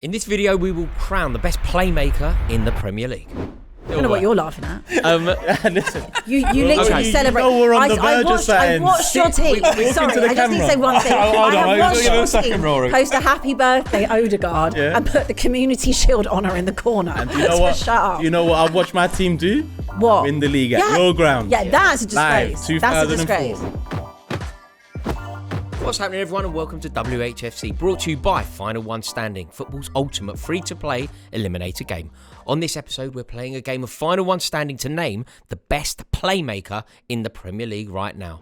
In this video, we will crown the best playmaker in the Premier League. I don't know what you're laughing at. Listen, You literally celebrate. You know we're on the verge of I saying, watched your team. Sorry, into the I just need to say camera. one thing. Hold I on, have I'll watched give you a your second, team Rory. post a happy birthday Odegaard and put the Community Shield honour in the corner. And you know what? Shut up. You know what I've watched my team do? What? Win the league at your ground. Yeah, that's a disgrace. Live, That's a 2004. disgrace. What's happening, everyone, and welcome to WHFC, brought to you by Final One Standing, football's ultimate free-to-play eliminator game. On this episode, we're playing a game of Final One Standing to name the best playmaker in the Premier League right now.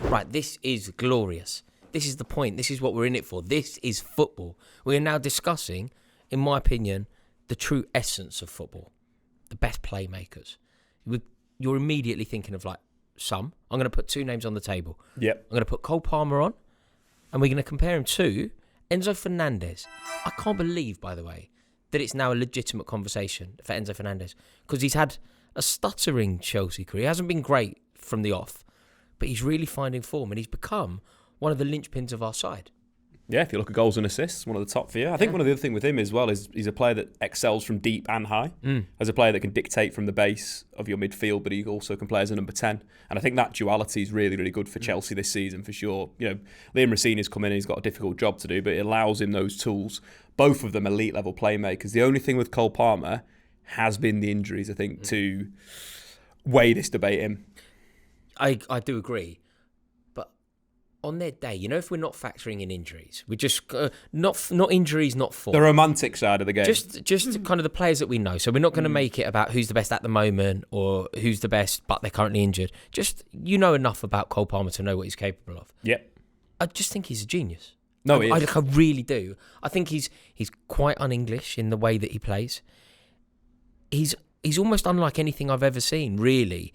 Right, this is glorious. This is the point. This is what we're in it for. This is football. We are now discussing, in my opinion, the true essence of football. The best playmakers. You're immediately thinking of some. I'm going to put two names on the table. Yep. I'm going to put Cole Palmer on, and we're going to compare him to Enzo Fernandez. I can't believe, by the way, that it's now a legitimate conversation for Enzo Fernandez, because he's had a stuttering Chelsea career. He hasn't been great from the off, but he's really finding form, and he's become one of the linchpins of our side. Yeah, if you look at goals and assists, one of the top for you. I think one of the other things with him as well is he's a player that excels from deep and high. As a player that can dictate from the base of your midfield, but he also can play as a number 10. And I think that duality is really, really good for Chelsea this season, for sure. You know, Liam Rossini's come in and he's got a difficult job to do, but it allows him those tools. Both of them elite level playmakers. The only thing with Cole Palmer has been the injuries, I think, to weigh this debate in. I do agree. On their day, if we're not factoring in injuries, we just not injuries, not form. The romantic side of the game. Just kind of the players that we know. So we're not going to make it about who's the best at the moment or who's the best, but they're currently injured. Just enough about Cole Palmer to know what he's capable of. Yep. I just think he's a genius. No, I really do. I think he's quite un-English in the way that he plays. He's almost unlike anything I've ever seen, really,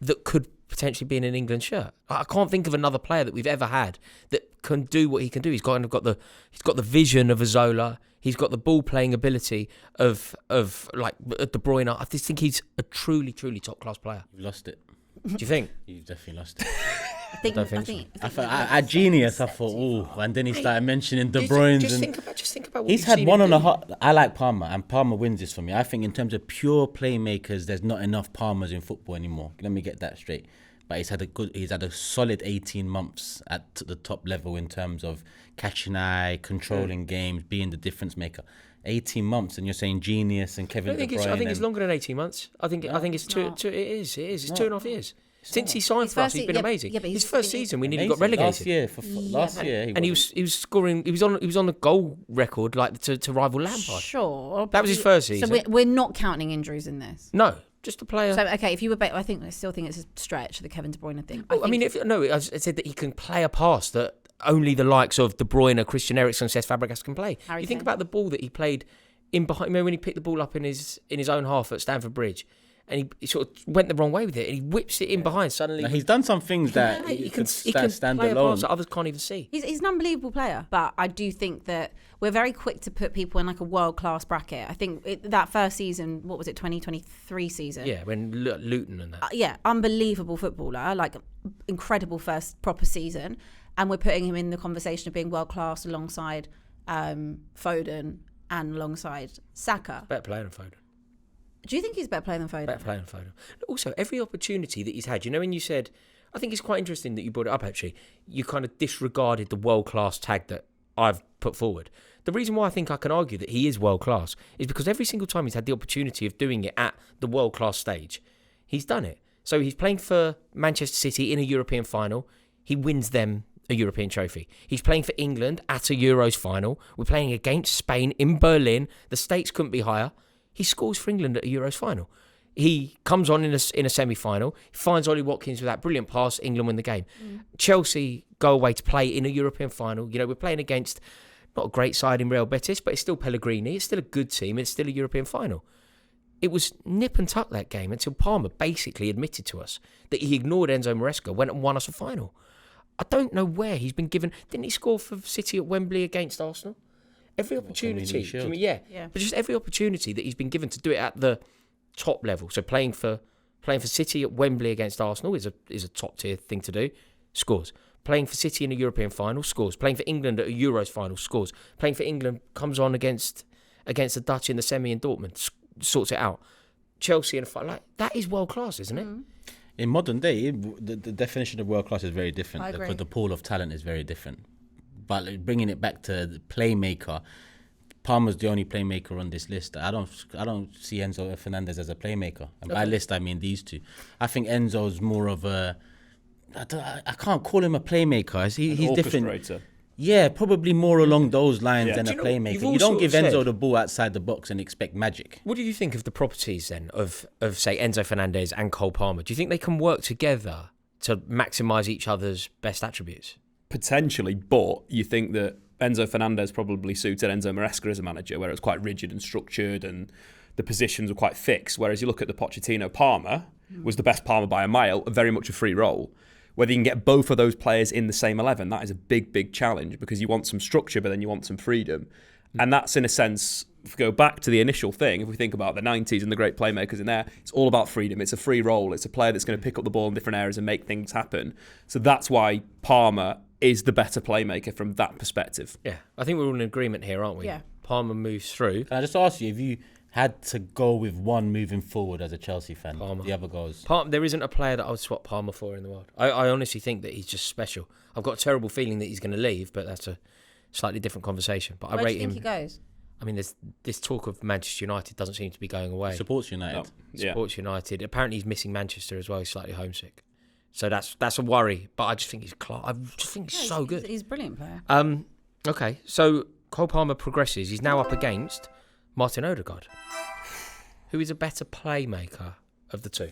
that could potentially be in an England shirt. I can't think of another player that we've ever had that can do what he can do. He's got the vision of a Zola. He's got the ball playing ability of like De Bruyne. I just think he's a truly, truly top class player. You've lost it. Do you think? You've definitely lost it. I think At Genius, I thought, and then he started mentioning De Bruyne. Just think about what he's you've had seen one him on do. a hot. I like Palmer, and Palmer wins this for me. I think in terms of pure playmakers, there's not enough Palmers in football anymore. Let me get that straight. But he's had a solid 18 months at the top level in terms of catching eye, controlling games, being the difference maker. 18 months, and you're saying Genius and Kevin De Bruyne. I think it's longer than 18 months. I think it's two. It is. It's 2.5 years. Since he signed for us, he's been amazing. His first season, we nearly got relegated. Last year, and he was scoring. He was on the goal record to rival Lampard. Sure. That was his first season. So we're not counting injuries in this. No, just a player. So okay, if you were, I still think it's a stretch, the Kevin De Bruyne thing. I said that he can play a pass that only the likes of De Bruyne, Christian Eriksen, Cesc Fabregas can play. You think about the ball that he played in behind. Remember when he picked the ball up in his own half at Stamford Bridge? And he sort of went the wrong way with it, and he whips it in behind. Suddenly, he's done some things that he can stand play alone. a pass that others can't even see. He's an unbelievable player, but I do think that we're very quick to put people in like a world-class bracket. I think that first season, what was it, 2023 season? Yeah, when Luton and that. Unbelievable footballer, like incredible first proper season, and we're putting him in the conversation of being world-class alongside Foden and alongside Saka. Better player than Foden. Do you think he's a better player than Foden? Better player than Foden. Also, every opportunity that he's had, when you said, I think it's quite interesting that you brought it up actually, you kind of disregarded the world-class tag that I've put forward. The reason why I think I can argue that he is world-class is because every single time he's had the opportunity of doing it at the world-class stage, he's done it. So he's playing for Manchester City in a European final, he wins them a European trophy. He's playing for England at a Euros final, we're playing against Spain in Berlin, the stakes couldn't be higher. He scores for England at a Euros final. He comes on in a semi-final, finds Ollie Watkins with that brilliant pass, England win the game. Chelsea go away to play in a European final. We're playing against not a great side in Real Betis, but it's still Pellegrini. It's still a good team. It's still a European final. It was nip and tuck that game until Palmer basically admitted to us that he ignored Enzo Maresca, went and won us a final. I don't know where he's been given. Didn't he score for City at Wembley against Arsenal? Every opportunity, but just every opportunity that he's been given to do it at the top level. So playing for City at Wembley against Arsenal is a top tier thing to do. Scores. Playing for City in a European final, scores. Playing for England at a Euros final, scores. Playing for England, comes on against the Dutch in the semi in Dortmund, sorts it out. Chelsea in a final, like, that is world class, isn't it? In modern day, the definition of world class is very different. I agree. Because the pool of talent is very different. But like, bringing it back to the playmaker, Palmer's the only playmaker on this list. I don't see Enzo Fernandez as a playmaker. And by list, I mean these two. I think Enzo's more of a... I can't call him a playmaker. He's different. Orchestrator. Yeah, probably more along those lines than a you've playmaker. all You don't sort give of Enzo said- the ball outside the box and expect magic. What do you think of the properties then of say Enzo Fernandez and Cole Palmer? Do you think they can work together to maximise each other's best attributes? Potentially, but you think that Enzo Fernandez probably suited Enzo Maresca as a manager, where it was quite rigid and structured and the positions were quite fixed. Whereas you look at the Pochettino, Palmer was the best Palmer by a mile, very much a free role. Whether you can get both of those players in the same 11, that is a big, big challenge because you want some structure, but then you want some freedom. And that's, in a sense, if we go back to the initial thing, if we think about the 90s and the great playmakers in there, it's all about freedom. It's a free role. It's a player that's going to pick up the ball in different areas and make things happen. So that's why Palmer is the better playmaker from that perspective. Yeah, I think we're all in agreement here, aren't we? Yeah. Palmer moves through. Can I just ask you, if you had to go with one moving forward as a Chelsea fan, Palmer. the other goes... There isn't a player that I would swap Palmer for in the world. I honestly think that he's just special. I've got a terrible feeling that he's going to leave, but that's a slightly different conversation. But I Where do rate you think him. he goes? I mean, there's this talk of Manchester United doesn't seem to be going away. Supports United. No. Yeah. Supports United. Apparently, he's missing Manchester as well. He's slightly homesick, so that's a worry. But I just think he's I just think he's so good. He's a brilliant player. Okay, so Cole Palmer progresses. He's now up against Martin Odegaard, who is a better playmaker of the two.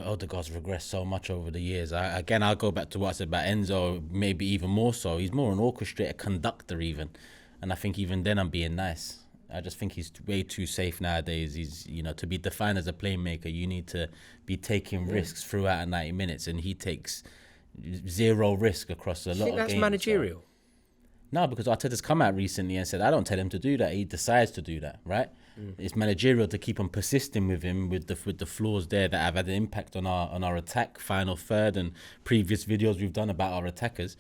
Odegaard's regressed so much over the years. I'll go back to what I said about Enzo, maybe even more so. He's more an orchestrator, conductor even. And I think even then I'm being nice. I just think he's way too safe nowadays. He's, to be defined as a playmaker, you need to be taking risks throughout 90 minutes. And he takes zero risk across a lot of games. I think that's managerial. No, because Arteta's come out recently and said, I don't tell him to do that. He decides to do that, right? It's managerial to keep on persisting with him with the flaws there that have had an impact on our attack, final third, and previous videos we've done about our attackers.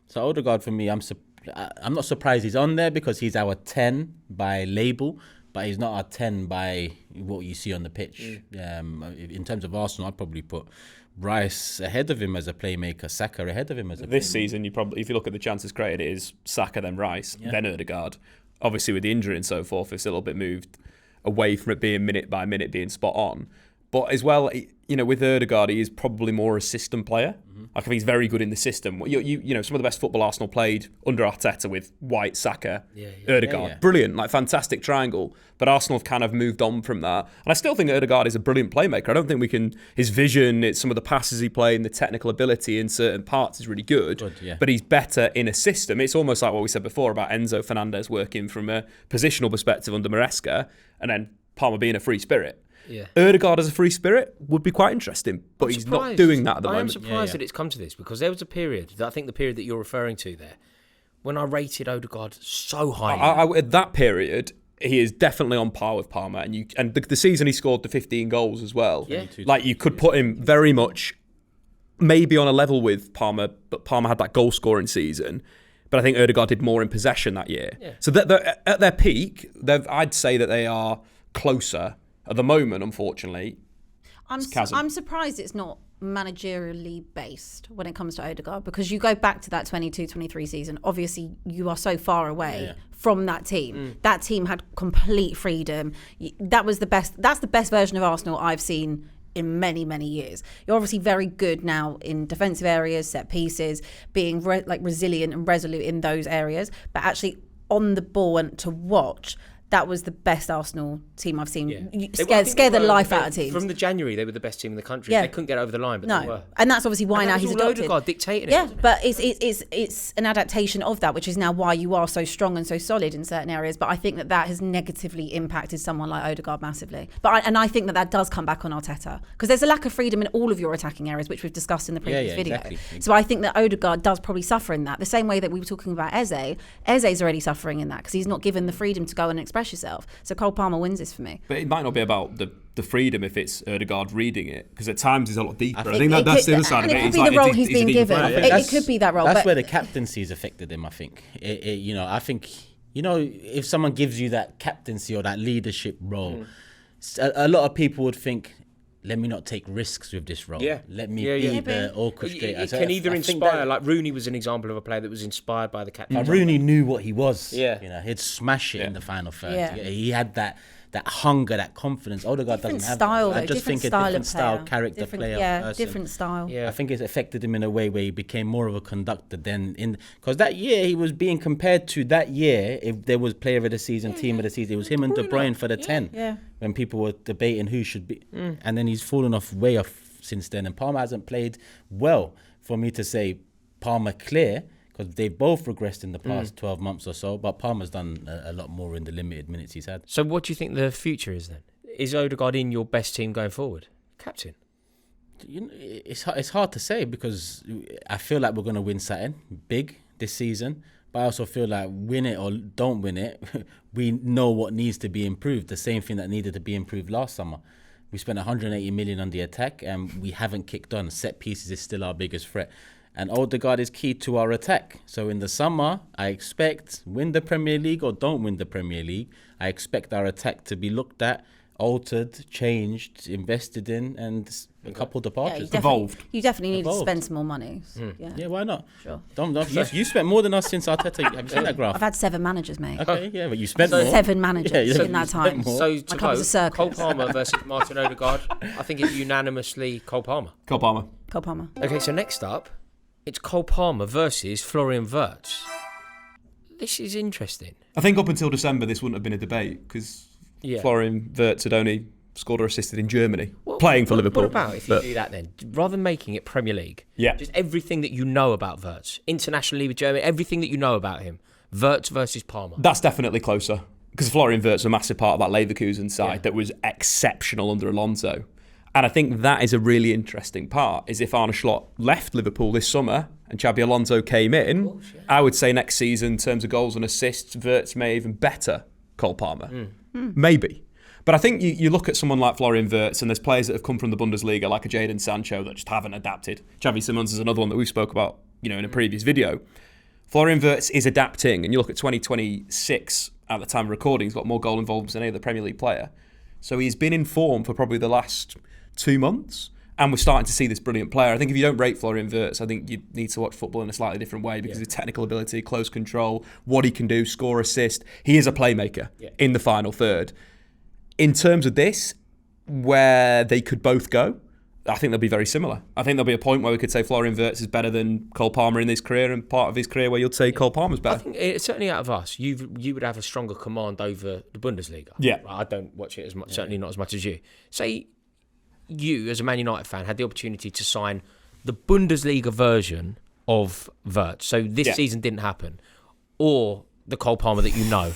So Odegaard, for me, I'm not surprised he's on there because he's our 10 by label, but he's not our 10 by what you see on the pitch. In terms of Arsenal, I'd probably put Rice ahead of him as a playmaker, Saka ahead of him as a playmaker. This season, if you look at the chances created, it is Saka, then Rice, then Odegaard. Obviously, with the injury and so forth, it's a little bit moved away from it being minute by minute, being spot on. But as well, with Odegaard, he is probably more a system player. I think he's very good in the system. Some of the best football Arsenal played under Arteta with White, Saka, Odegaard. Brilliant, fantastic triangle. But Arsenal have kind of moved on from that. And I still think Odegaard is a brilliant playmaker. I don't think his vision, some of the passes he played and the technical ability in certain parts is really good. But he's better in a system. It's almost like what we said before about Enzo Fernandez working from a positional perspective under Maresca and then Palmer being a free spirit. Yeah. Odegaard as a free spirit would be quite interesting, but he's not doing that at the moment. I'm surprised that it's come to this because there was a period, I think the period that you're referring to there, when I rated Odegaard so highly. At that period, he is definitely on par with Palmer, and the season he scored the 15 goals as well. Yeah. Like you could put him very much maybe on a level with Palmer, but Palmer had that goal scoring season. But I think Odegaard did more in possession that year. Yeah. So at their peak, I'd say that they are closer. At the moment, unfortunately, I'm surprised it's not managerially based when it comes to Odegaard because you go back to that 22-23 season. Obviously, you are so far away from that team. That team had complete freedom. That was the best. That's the best version of Arsenal I've seen in many, many years. You're obviously very good now in defensive areas, set pieces, being resilient and resolute in those areas. But actually, on the ball and to watch. That was the best Arsenal team I've seen. Yeah. Scare the life out of teams. From the January, they were the best team in the country. Yeah. They couldn't get over the line, but they were. And that's obviously why and now he's adopted. Odegaard dictated it. Yeah, but it's an adaptation of that, which is now why you are so strong and so solid in certain areas. But I think that has negatively impacted someone like Odegaard massively. I think that does come back on Arteta because there's a lack of freedom in all of your attacking areas, which we've discussed in the previous video. Exactly. So I think that Odegaard does probably suffer in that. The same way that we were talking about Eze. Eze's already suffering in that because he's not given the freedom to go and express express yourself. So Cole Palmer wins this for me. But it might not be about the freedom if it's Odegaard reading it, because at times he's a lot deeper. I think that's the other side of it. And it could be the role he's being given. It could be that role. That's where the captaincy's affected him, I think. I think, if someone gives you that captaincy or that leadership role, a lot of people would think, let me not take risks with this role. Yeah. Let me be the orchestrator. It can either inspire, like Rooney was an example of a player that was inspired by the captain. Rooney knew what he was. Yeah. He'd smash it in the final third. Yeah. He had that hunger, that confidence. Odegaard doesn't have style, that. I just think a different style, character, player. Yeah, person. different style. Yeah. I think it's affected him in a way where he became more of a conductor because that year he was being compared to that year. If there was player of the season, team of the season, it was him and De Bruyne for the 10. Yeah. When people were debating who should be, and then he's fallen way off since then. And Palmer hasn't played well for me to say Palmer clear, because they've both regressed in the past 12 months or so. But Palmer's done a lot more in the limited minutes he's had. So what do you think the future is then? Is Odegaard in your best team going forward? Captain? It's hard to say, because I feel like we're going to win something big this season. But I also feel like win it or don't win it, we know what needs to be improved. The same thing that needed to be improved last summer. We spent 180 million on the attack and we haven't kicked on. Set pieces is still our biggest threat. And Odegaard is key to our attack. So in the summer, I expect win the Premier League or don't win the Premier League, I expect our attack to be looked at, altered, changed, invested in, and a couple departures. Evolved. You definitely need to spend some more money. Yeah, why not? Sure. You spent more than us since Arteta. Have you seen that graph? I've had 7 managers, mate. Okay, yeah, but you spent more. 7 managers in that time. So to club was a circus. Cole Palmer versus Martin Odegaard. I think it's unanimously Cole Palmer. Cole Palmer. Cole Palmer. Okay, so next up, it's Cole Palmer versus Florian Wirtz. This is interesting. I think up until December this wouldn't have been a debate, because Florian Wirtz had only scored or assisted in Germany, playing for Liverpool. What about if you do that then? Rather than making it Premier League, just everything that you know about Wirtz, internationally with Germany, everything that you know about him, Wirtz versus Palmer. That's definitely closer, because Florian Wirtz was a massive part of that Leverkusen side that was exceptional under Alonso. And I think that is a really interesting part, is if Arne Slot left Liverpool this summer and Xabi Alonso came in, I would say next season, in terms of goals and assists, Wirtz may even better Cole Palmer. Maybe. But I think you look at someone like Florian Wirtz, and there's players that have come from the Bundesliga, like a Jadon Sancho, that just haven't adapted. Abbi Summers is another one that we spoke about, in a previous video. Florian Wirtz is adapting, and you look at 2026 at the time of recording, he's got more goal involvements than any other Premier League player. So he's been in form for probably the last 2 months, and we're starting to see this brilliant player. I think if you don't rate Florian Wirtz, I think you need to watch football in a slightly different way, because his technical ability, close control, what he can do, score, assist, he is a playmaker in the final third. In terms of this, where they could both go, I think they'll be very similar. I think there'll be a point where we could say Florian Wirtz is better than Cole Palmer in his career, and part of his career where you'd say Cole Palmer's better. I think certainly out of us, you would have a stronger command over the Bundesliga. Yeah. I don't watch it as much, certainly not as much as you. Say you, as a Man United fan, had the opportunity to sign the Bundesliga version of Wirtz, so this season didn't happen, or the Cole Palmer that you know.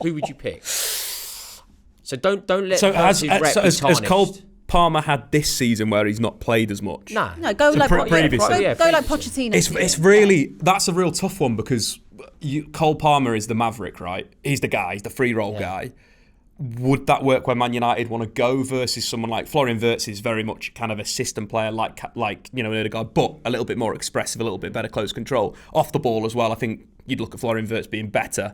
Who would you pick? So don't let Wirtz's rep be tarnished. Has Cole Palmer had this season where he's not played as much? No, go like Pochettino. It's really, that's a real tough one, because Cole Palmer is the maverick, right? He's the guy, he's the free roll guy. Would that work where Man United want to go versus someone like Florian Wirtz is very much kind of a system player like Odegaard, but a little bit more expressive, a little bit better close control. Off the ball as well, I think you'd look at Florian Wirtz being better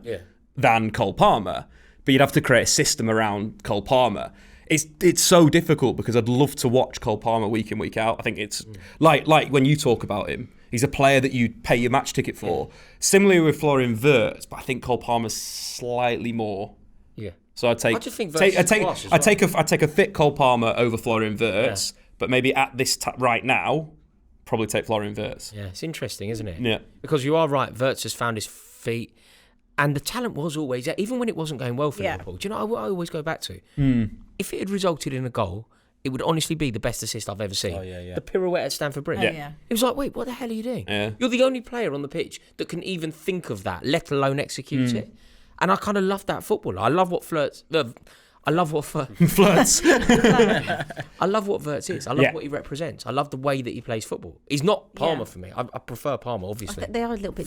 than Cole Palmer, but you'd have to create a system around Cole Palmer. It's so difficult, because I'd love to watch Cole Palmer week in, week out. I think it's like when you talk about him, he's a player that you'd pay your match ticket for. Similarly with Florian Wirtz, but I think Cole Palmer's slightly more. Yeah. So I'd take a fit Cole Palmer over Florian Wirtz, but maybe at this right now, probably take Florian Wirtz. Yeah, it's interesting, isn't it? Yeah. Because you are right, Wirtz has found his feet, and the talent was always there, even when it wasn't going well for Liverpool. Do you know what I always go back to? If it had resulted in a goal, it would honestly be the best assist I've ever seen. Oh, yeah. The pirouette at Stamford Bridge. Yeah. It was like, wait, what the hell are you doing? Yeah. You're the only player on the pitch that can even think of that, let alone execute it. And I kind of love that footballer. I love what I love what Flirts. I love what Wirtz is. I love what he represents. I love the way that he plays football. He's not Palmer for me. I prefer Palmer, obviously. They are a little bit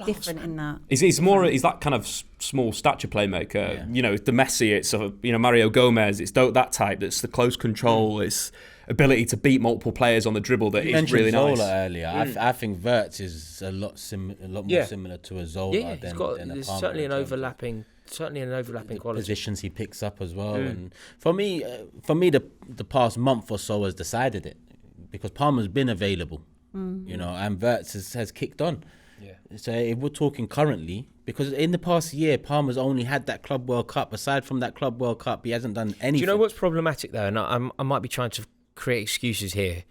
different in that. He's that kind of small stature playmaker. You know, the Messi. It's Mario Gomez. It's that type. It's the close control. It's ability to beat multiple players on the dribble that is really nice. Zola earlier. I think Wirtz is a lot more similar to a Zola than a Palmer. There's certainly an overlapping quality. Positions he picks up as well. And for me, the past month or so has decided it, because Palmer's been available, and Wirtz has kicked on. Yeah. So if we're talking currently, because in the past year, Palmer's only had that Club World Cup. Aside from that Club World Cup, he hasn't done anything. Do you know what's problematic though? And I might be trying to create excuses here,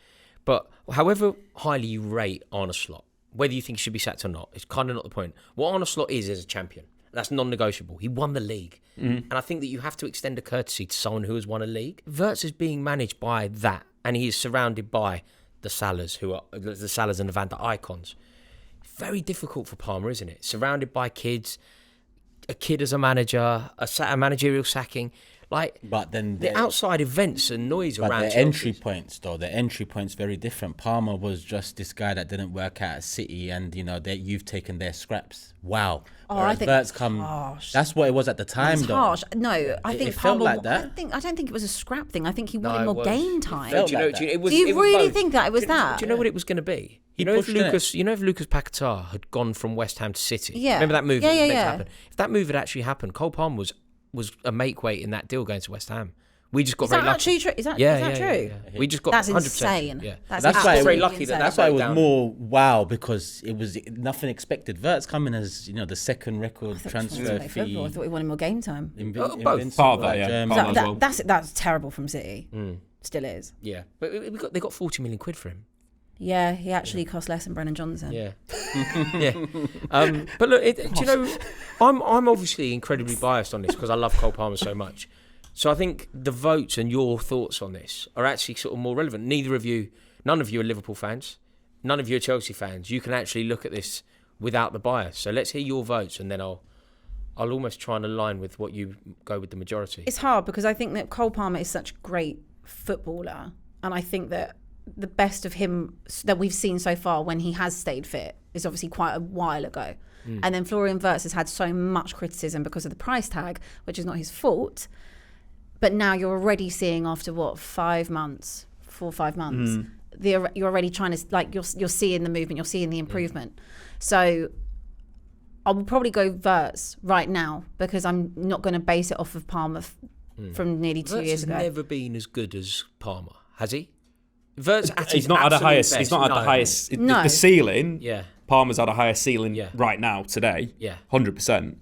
but however highly you rate Arne Slot, whether you think he should be sacked or not, it's kind of not the point. What Arne Slot is a champion. That's non-negotiable. He won the league. And I think that you have to extend a courtesy to someone who has won a league. Wirtz is being managed by that, and he is surrounded by the Salahs, who are the Salahs and the Van Dijk icons. Very difficult for Palmer, isn't it? Surrounded by kids, a kid as a manager, a managerial sacking. But then the outside events and noise around the Chelsea. entry point's very different. Palmer was just this guy that didn't work out at City, and you've taken their scraps. Wow. I think Wirtz harsh. That's what it was at the time, it's though. Harsh. No, I think it Palmer. Felt like that. I don't think it was a scrap thing. I think he wanted more game time. Do you really think that it was that? Do you know what it was going to be? If Lucas Paquetá had gone from West Ham to City, remember that move? Happened? If that move had actually happened, Cole Palmer was a make weight in that deal going to West Ham. We just got very lucky. Is that true? Yeah. We just got that's 100%. Insane. Yeah. That's why very lucky that's why it was more wow, because it was nothing expected. Wirtz coming as the second record transfer fee. I thought he wanted more game time. Both. Part of that, that's terrible from City. Still is. Yeah, but they got 40 million quid for him. Yeah, he actually cost less than Brennan Johnson. Yeah, yeah. But look, do you know, I'm obviously incredibly biased on this because I love Cole Palmer so much. So I think the votes and your thoughts on this are actually sort of more relevant. None of you are Liverpool fans. None of you are Chelsea fans. You can actually look at this without the bias. So let's hear your votes, and then I'll almost try and align with what you go with the majority. It's hard because I think that Cole Palmer is such a great footballer, and I think that the best of him that we've seen so far when he has stayed fit is obviously quite a while ago. And then Florian Wirtz has had so much criticism because of the price tag, which is not his fault. But now you're already seeing after 4 or 5 months, you're already trying to, you're seeing the movement, you're seeing the improvement. So I will probably go Wirtz right now because I'm not going to base it off of Palmer from nearly 2 years ago. Wirtz has never been as good as Palmer, has he? Wirtz he's not at the highest. He's not at the highest. No. The ceiling. Yeah. Palmer's at a higher ceiling right now today. Yeah. 100%.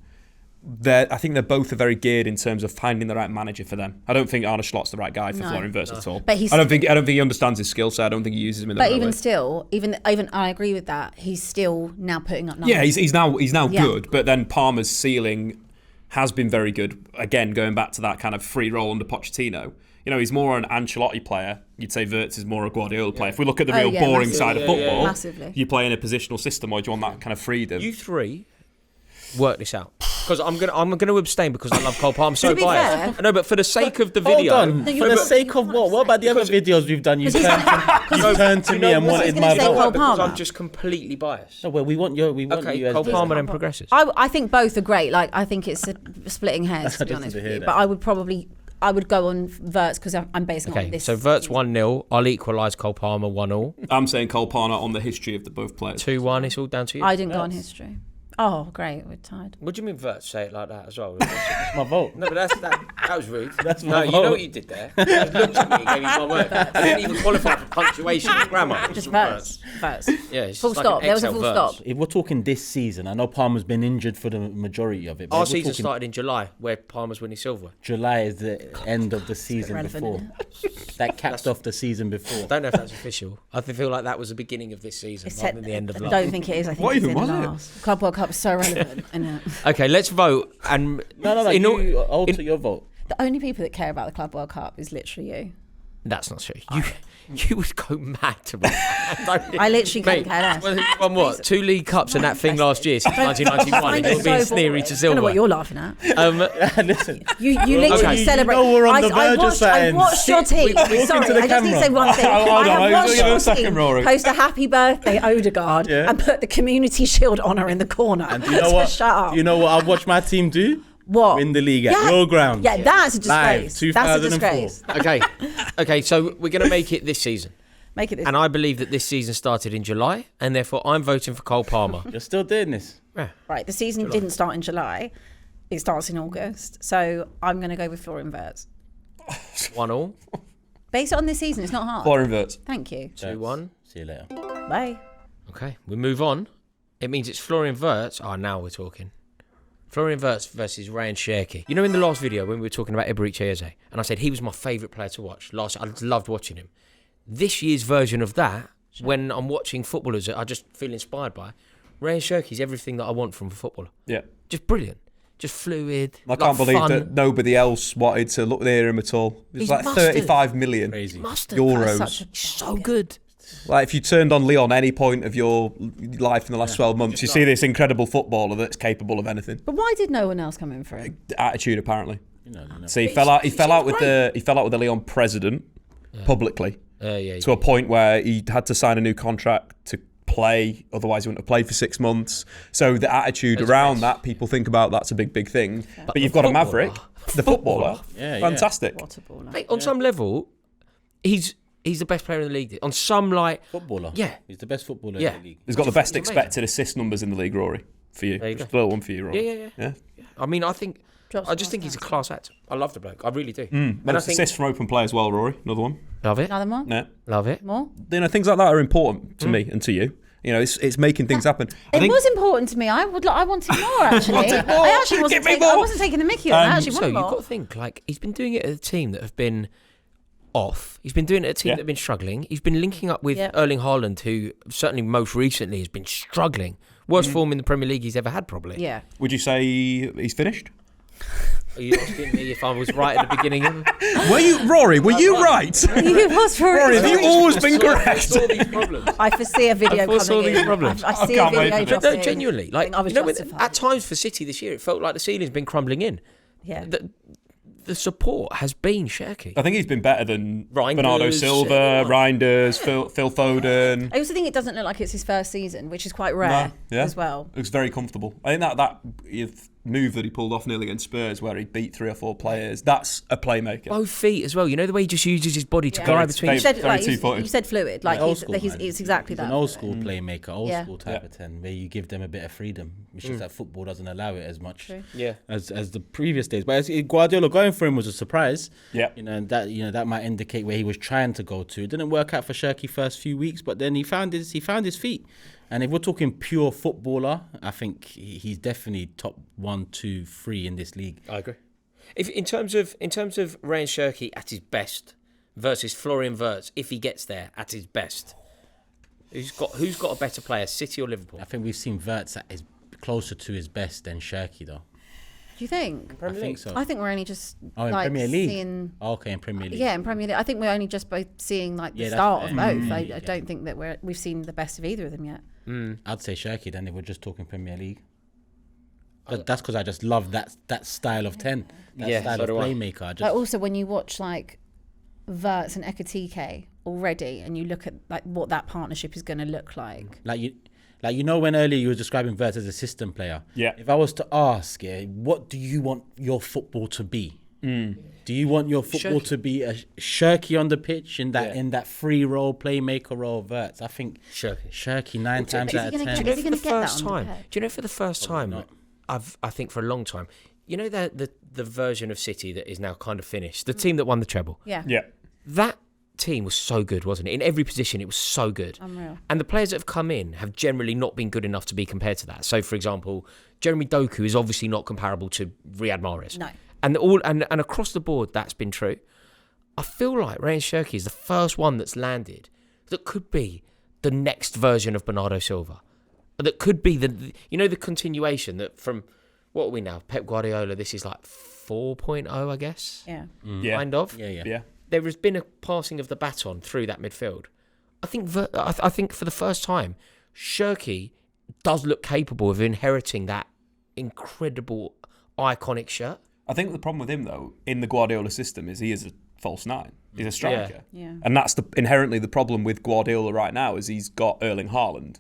I think they're both very geared in terms of finding the right manager for them. I don't think Arne Slot's the right guy for Florian Wirtz at all. But I don't think he understands his skill set. I don't think he uses him in the right way. But even still, even I agree with that. He's still now putting up numbers. Yeah, he's now good. But then Palmer's ceiling has been very good. Again, going back to that kind of free role under Pochettino. He's more an Ancelotti player. You'd say Wirtz is more a Guardiola player. If we look at the real boring side of football, you play in a positional system, or do you want that kind of freedom? You three work this out. Because I'm gonna abstain because I love Cole Palmer. I'm so biased. No, but for the sake of the video. Hold on. For the sake of what? What about the other videos we've done? You've turned to me and wanted my vote. Because I'm just completely biased. No, well, we want you as Cole Palmer and progresses. I think both are great. I think it's splitting hairs, to be honest with you. But I would go on Wirtz because I'm basing on this. So Wirtz 1-0. I'll equalise Cole Palmer 1-1. I'm saying Cole Palmer on the history of the both players. 2-1. It's all down to you. I didn't go on history. Oh, great. We're tied. What do you mean Wirtz say it like that as well? That's my vote. No, but that was rude. That's my vote. You know what you did there? You just looked at me and gave me my word. I didn't even qualify for punctuation or grammar. Just Wirtz. Yeah, it's full stop. There was a full stop. If we're talking this season, I know Palmer's been injured for the majority of it. Our season started in July, where Palmer's winning silver. July is the end of the season before. That capped off the season before. I don't know if that's official. I feel like that was the beginning of this season rather than the end of last. I don't think it is. I think it's in last. Club World Cup is so relevant. Okay, let's vote. And no. You alter your vote. The only people that care about the Club World Cup is literally you. That's not true. You would go mad to me. I literally can't care less. Won what? 2 League Cups and that thing last year since 1991. It would be Sneary to I silver. don't know what you're laughing at. Listen, You literally celebrate. we're on the verge of I watched your team. Sorry, to the I just need to say one thing. Hold on, I have watched give it a your second, team Rory. post a happy birthday Odegaard and put the Community Shield honour in the corner. And you know what? Shut up. You know what I've watched my team do? What? Win the league at your ground. Yeah, that's a Live, disgrace. That's a 2004. disgrace. Okay, so we're going to make it this season. Make it this. And I believe that this season started in July, and therefore I'm voting for Cole Palmer. You're still doing this. Right, the season didn't start in July. It starts in August. So I'm going to go with Florian Wirtz. 1-1, Based on this season, it's not hard. Florian Wirtz. Thank you. 2-1. See you later. Bye. Okay, we move on. It means it's Florian Wirtz. Oh, now we're talking. Florian Wirtz versus Rayan Cherki. You know, in the last video when we were talking about Eberechi Eze, and I said he was my favourite player to watch. I loved watching him. This year's version of that, when I'm watching footballers that I just feel inspired by, Rayan Cherki's everything that I want from a footballer. Yeah. Just brilliant. Just fluid. I can't believe fun. that nobody else wanted to look near him at all. It was He's like mustard. 35 million Crazy. euros. So good. Like if you turned on Leon any point of your life in the last 12 months, you see this incredible footballer that's capable of anything. But why did no one else come in for him? Attitude, apparently. No. See, he fell out with the Leon president publicly to a point where he had to sign a new contract to play, otherwise he wouldn't have played for 6 months. So the attitude around that, people think about that's a big thing. But you've got a Maverick, the footballer. Fantastic. What a baller. Mate, on some level, he's the best player in the league. On some footballer. Yeah. He's the best footballer Yeah. in the league. He's got the best He's amazing. expected assist numbers in the league, Rory. For you. There you Just go. a little one for you, Rory. Yeah. I mean, I just think he's a class act. I love the bloke. I really do. And I Most think assists from open play as well, Rory. Another one. love it. Another more? Yeah. Love it. More? You know, things like that are important to me and to you. You know, it's making things happen. It was important to me. I wanted more, actually. Wanted more. I actually wasn't Give me taking, I more. wasn't taking the mickey on it. I actually So wanted you've more. got to think, like, he's been doing it at a team that have been off. He's been doing it at a team that have been struggling. He's been linking up with Erling Haaland, who certainly most recently has been struggling. Worst form in the Premier League he's ever had, probably. Yeah. Would you say he's finished? Are you asking me if I was right at the beginning? Were you right? It was Rory, have you always been I correct? saw these problems. I foresee a video foresaw coming these in. problems. I see a can't wait video for this. dropping. No, genuinely. Like, I was you know, justified. at times for City this year, it felt like the ceiling's been crumbling in. Yeah. The support has been Cherki. I think he's been better than Reinders, Bernardo Silva, Reinders, Phil Foden. I also think it doesn't look like it's his first season, which is quite rare as well. It was very comfortable. I think that move that he pulled off nearly against Spurs, where he beat 3 or 4 players, that's a playmaker. Both feet as well. You know the way he just uses his body to glide between. You said, very you two-footed. said fluid. Like Old school, it's exactly He's that. an old school playmaker, old Yeah. school type of 10, where you give them a bit of freedom. It's just that football doesn't allow it as much Yeah. as the previous days. But Guardiola going for him was a surprise. Yeah. And that might indicate where he was trying to go to. It didn't work out for Cherki first few weeks, but then he found his feet. And if we're talking pure footballer, I think he's definitely top 1, 2, 3 in this league. I agree. In terms of Rayan Cherki at his best versus Florian Wirtz, if he gets there at his best, who's got a better player, City or Liverpool? I think we've seen Wirtz at his closer to his best than Cherki, though. Do you think? I think so. I think we're only just in like Premier League. seeing. Okay, in Premier League. Yeah, in Premier League. I think we're only just both seeing like the Yeah, that's start of fair. both. I don't think that we've seen the best of either of them yet. I'd say Cherki then if we're just talking Premier League. That's because I just love that style of 10. That style so of do I. playmaker. But also when you watch like Wirtz and Ekitike already, and you look at like what that partnership is going to look like. Like you know when earlier you were describing Wirtz as a system player. Yeah. If I was to ask, what do you want your football to be? Do you want your football to be a Cherki on the pitch in that free role playmaker role? Wirtz, I think Cherki 9 times out of 10. Is he going to get that on the pitch? Do you know for the first time? not. I think for a long time. You know the version of City that is now kind of finished. The team that won the treble. Yeah. Yeah. That team was so good, wasn't it? In every position, it was so good. Unreal. And the players that have come in have generally not been good enough to be compared to that. So, for example, Jeremy Doku is obviously not comparable to Riyad Mahrez. No. And across the board, that's been true. I feel like Rayan Cherki is the first one that's landed that could be the next version of Bernardo Silva. That could be the continuation that from, what are we now? Pep Guardiola, this is like 4.0, I guess. Yeah. Kind of. Yeah. You there has been a passing of the baton through that midfield. I think for the first time, Cherki does look capable of inheriting that incredible, iconic shirt. I think the problem with him, though, in the Guardiola system is he is a false nine. He's a striker. Yeah. And that's inherently the problem with Guardiola right now is he's got Erling Haaland.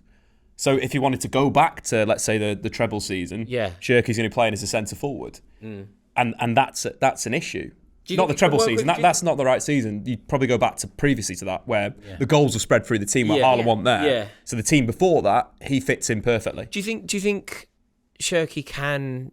So if he wanted to go back to, let's say, the treble season, Cherki's going to be playing as a centre forward. And that's an issue. Not the treble season. That's not the right season. You'd probably go back to previously to that, where the goals were spread through the team, where Haaland wasn't there. Yeah. So the team before that, he fits in perfectly. Do you think Cherki can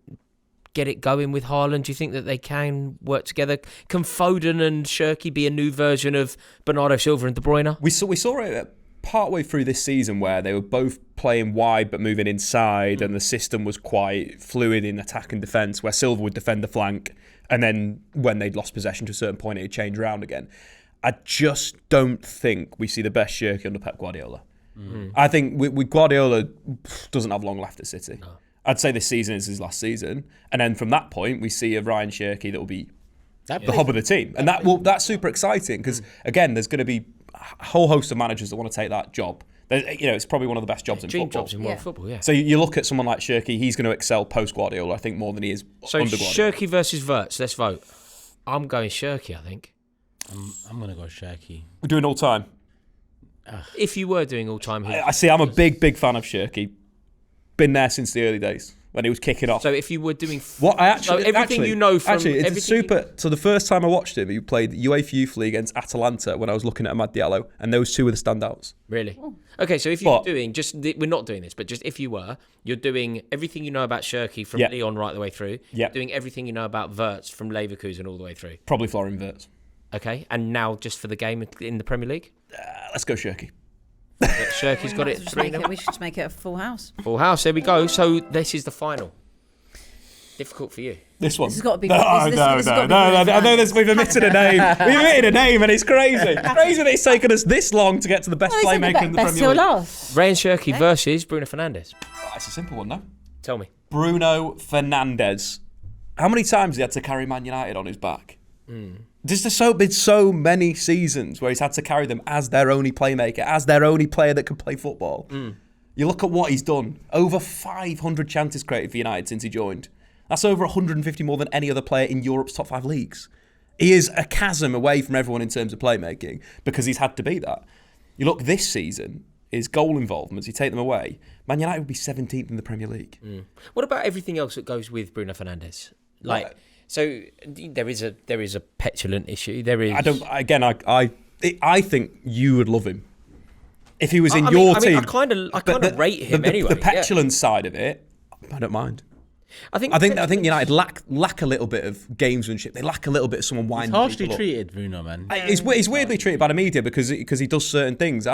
get it going with Haaland? Do you think that they can work together? Can Foden and Cherki be a new version of Bernardo Silva and De Bruyne? We saw it partway through this season where they were both playing wide but moving inside, and the system was quite fluid in attack and defence, where Silva would defend the flank, and then when they'd lost possession to a certain point, it'd change around again. I just don't think we see the best Cherki under Pep Guardiola. I think with Guardiola, doesn't have long left at City. No. I'd say this season is his last season, and then from that point, we see a Rayan Cherki that will be the hub of the team, and that's super exciting because again, there's going to be a whole host of managers that want to take that job. It's probably one of the best jobs in football. Dream jobs in world football, yeah. So you look at someone like Cherki, he's going to excel post Guardiola, I think, more than he is under Guardiola. So Cherki versus Wirtz, let's vote. I'm going Cherki, I think. I'm going to go Cherki. We're doing all time. If you were doing all time here, I see. I'm a big fan of Cherki. Been there since the early days when he was kicking off. So if you were doing everything you know from it's super. So the first time I watched him, he played UEFA Youth League against Atalanta when I was looking at Amad Diallo, and those two were the standouts. Really? Okay, so if you're doing we're not doing this, but just if you were, you're doing everything you know about Cherki from Lyon right the way through. Yeah. Doing everything you know about Wirtz from Leverkusen all the way through. Probably Florian Wirtz. Okay, and now just for the game in the Premier League, let's go Cherki. Cherki's got it. We should just make it a full house. Full house. There we go. So this is the final. Difficult for you. This one. This has got to be. No. I know we've omitted a name. We've omitted a name, and it's crazy. Crazy that it's taken us this long to get to the best playmaker in the Premier League. Rayan Cherki versus Bruno Fernandes. It's a simple one, no? Tell me. Bruno Fernandes. How many times has he had to carry Man United on his back? There's been so many seasons where he's had to carry them as their only playmaker, as their only player that can play football. You look at what he's done. Over 500 chances created for United since he joined. That's over 150 more than any other player in Europe's top 5 leagues. He is a chasm away from everyone in terms of playmaking because he's had to be that. You look this season, his goal involvements, you take them away, Man United would be 17th in the Premier League. What about everything else that goes with Bruno Fernandes? So there is a petulant issue. There is. I think you would love him if he was in your team. I kind of rate him anyway. The petulance side of it, I don't mind. I think United lack a little bit of gamesmanship. They lack a little bit of someone winding. He's harshly treated, Bruno, man. He's weirdly treated by the media because he does certain things.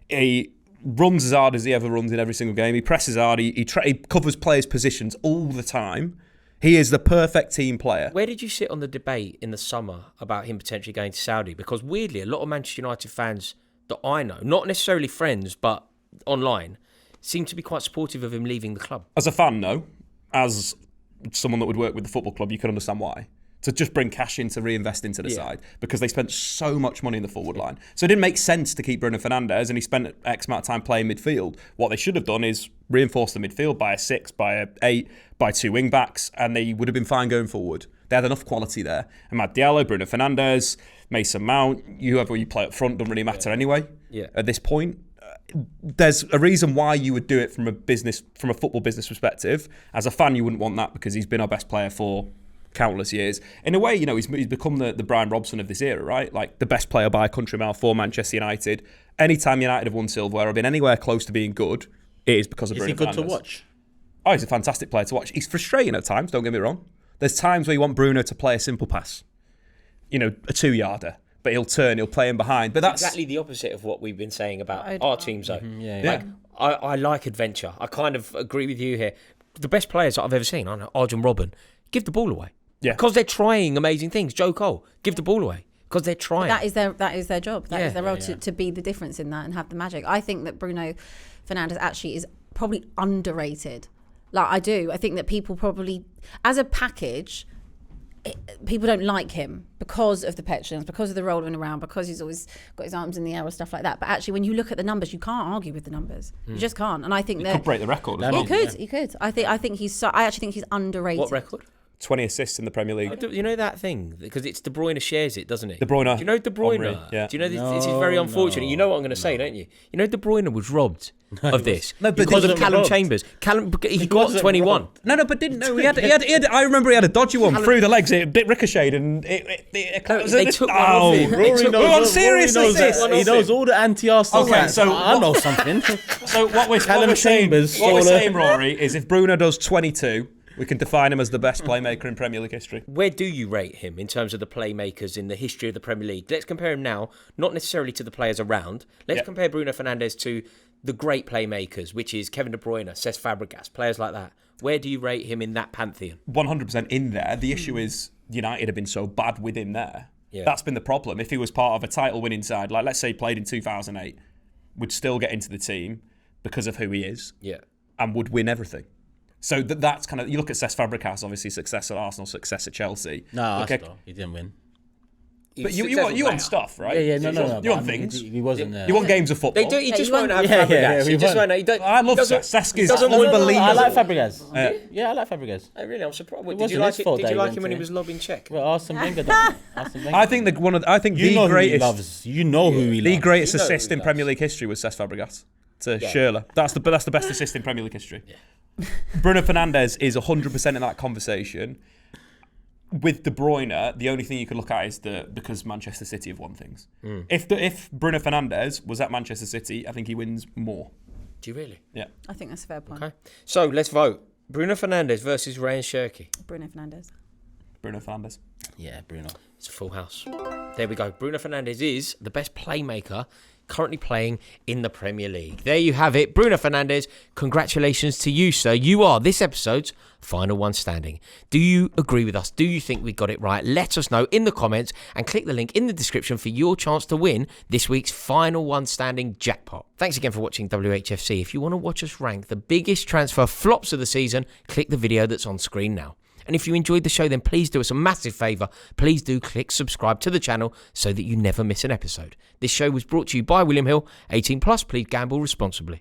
He runs as hard as he ever runs in every single game. He presses hard. He covers players' positions all the time. He is the perfect team player. Where did you sit on the debate in the summer about him potentially going to Saudi? Because weirdly, a lot of Manchester United fans that I know, not necessarily friends, but online, seem to be quite supportive of him leaving the club. As a fan, no. As someone that would work with the football club, you can understand why. To just bring cash in to reinvest into the side because they spent so much money in the forward line. So it didn't make sense to keep Bruno Fernandes, and he spent X amount of time playing midfield. What they should have done is reinforce the midfield by a 6, by a 8, by 2 wing backs, and they would have been fine going forward. They had enough quality there. Amad Diallo, Bruno Fernandes, Mason Mount, whoever you play up front doesn't really matter anyway. At this point, there's a reason why you would do it from a football business perspective. As a fan, you wouldn't want that because he's been our best player for countless years. In a way, he's become the Brian Robson of this era, right? Like the best player by a country mile for Manchester United. Anytime United have won silverware or been anywhere close to being good, it is because of Bruno Fernandes. Is he good to watch? Oh, he's a fantastic player to watch. He's frustrating at times, don't get me wrong. There's times where you want Bruno to play a simple pass. A 2-yarder. But he'll play in behind. But that's exactly the opposite of what we've been saying about our teams, though. I like adventure. I kind of agree with you here. The best players that I've ever seen, I know, Arjen Robben, give the ball away. Yeah. Because they're trying amazing things. Joe Cole, give the ball away. Because they're trying. That is their job. That is their role to be the difference in that and have the magic. I think that Bruno Fernandes actually is probably underrated. I do. I think that people probably, as a package, people don't like him because of the petulance, because of the rolling around, because he's always got his arms in the air or stuff like that. But actually, when you look at the numbers, you can't argue with the numbers. You just can't. And I think He could break the record. He could. I actually think he's underrated. What record? 20 assists in the Premier League. You know that thing? Because it's De Bruyne shares it, doesn't it? De Bruyne. Do you know De Bruyne? Henry, yeah. Do you know this is very unfortunate? You know what I'm going to say, don't you? You know De Bruyne was robbed of this because of Callum Chambers. He got 21. No, but didn't. No, he had. I remember he had a dodgy one through the legs. It ricocheted and they took one off him. He knows all the anti-Arsenal. Okay, so I know something. So what we're saying, Rory, is if Bruno does 22. We can define him as the best playmaker in Premier League history. Where do you rate him in terms of the playmakers in the history of the Premier League? Let's compare him now, not necessarily to the players around. Let's compare Bruno Fernandes to the great playmakers, which is Kevin De Bruyne, Cesc Fabregas, players like that. Where do you rate him in that pantheon? 100% in there. The issue is United have been so bad with him there. Yeah. That's been the problem. If he was part of a title-winning side, like let's say he played in 2008, would still get into the team because of who he is and would win everything. So that's kind of, you look at Cesc Fabregas, obviously success at Arsenal, success at Chelsea. No, he didn't win. But you want stuff, right? Yeah, no. You want things. He wasn't there. You want games of football. He just won't have Fabregas. He just won't. I love Cesc. He's unbelievable. I like Fabregas. Yeah, I like Fabregas. Really, I'm surprised. Did you like him when he was lobbing Czech? Well, Arsene Wenger doesn't. I think the greatest. You know who he loves. The greatest assist in Premier League history was Cesc Fabregas to Schürrle. That's the best assist in Premier League history. Yeah. Bruno Fernandes is 100% in that conversation. With De Bruyne, the only thing you could look at is because Manchester City have won things. If Bruno Fernandes was at Manchester City, I think he wins more. Do you really? Yeah. I think that's a fair point. Okay. So let's vote. Bruno Fernandes versus Rayan Cherki. Bruno Fernandes. Bruno Fernandes. Yeah, Bruno. It's a full house. There we go. Bruno Fernandes is the best playmaker currently playing in the Premier League. There you have it. Bruno Fernandes, congratulations to you, sir. You are this episode's final one standing. Do you agree with us? Do you think we got it right? Let us know in the comments and click the link in the description for your chance to win this week's final one standing jackpot. Thanks again for watching WHFC. If you want to watch us rank the biggest transfer flops of the season, click the video that's on screen now. And if you enjoyed the show, then please do us a massive favour. Please do click subscribe to the channel so that you never miss an episode. This show was brought to you by William Hill. 18+, please gamble responsibly.